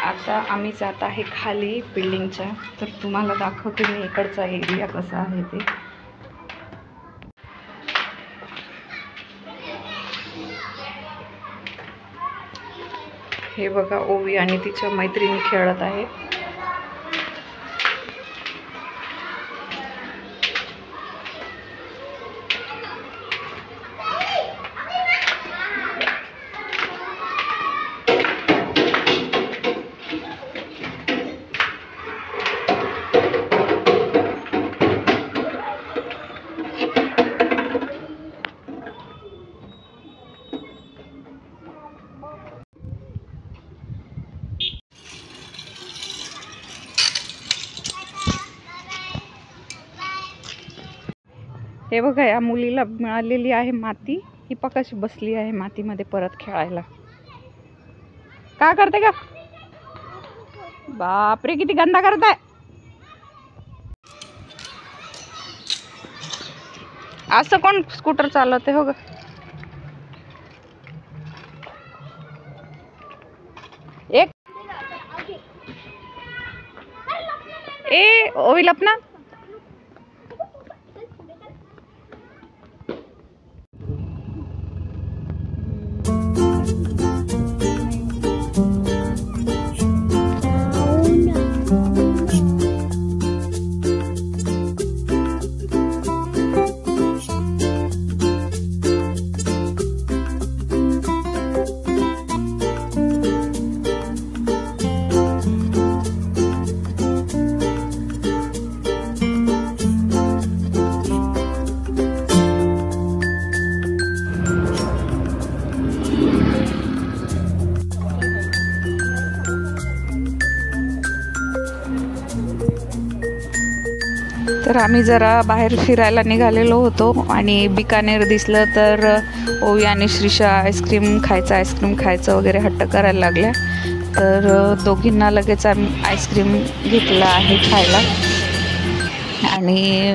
आता आम्ही जात आहे खाली बिल्डिंगच्या, तर तुम्हाला दाखवते मी इकडचा एरिया कसा आहे ते। हे बघा, ओवी आणि तिच्या मैत्रिणी खेळत आहेत। हे बघा, या मुलीला मिळालेली आहे माती। ही कशी बसली आहे मातीमध्ये परत खेळायला। का करते का? बापरे, किती गंदा करताय। असं कोण स्कूटर चालवते हो ग? एक ए ओवी लपना। तर आम्ही जरा बाहेर फिरायला निघालेलो होतो आणि बिकानेर दिसलं, तर ओवी आणि श्रीषा आईस्क्रीम खायचं वगैरे हट्ट करायला लागल्या। तर दोघींना लगेच आम्ही आईस्क्रीम घेतला आहे खायला। आणि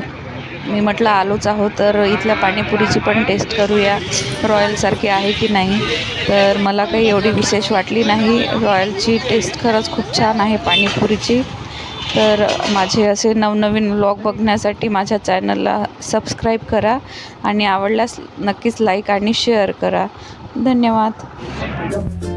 मी म्हटलं आलोच आहोत, तर इथल्या पाणीपुरीची पण टेस्ट करूया, रॉयलसारखी आहे की नाही। तर मला काही एवढी विशेष वाटली नाही। रॉयलची टेस्ट खरंच खूप छान आहे पाणीपुरीची। तर माझे असे नवनवीन व्लॉग बघण्यासाठी माझ्या चॅनलला सबस्क्राईब करा आणि आवडल्यास नक्कीच लाईक आणि शेअर करा। धन्यवाद।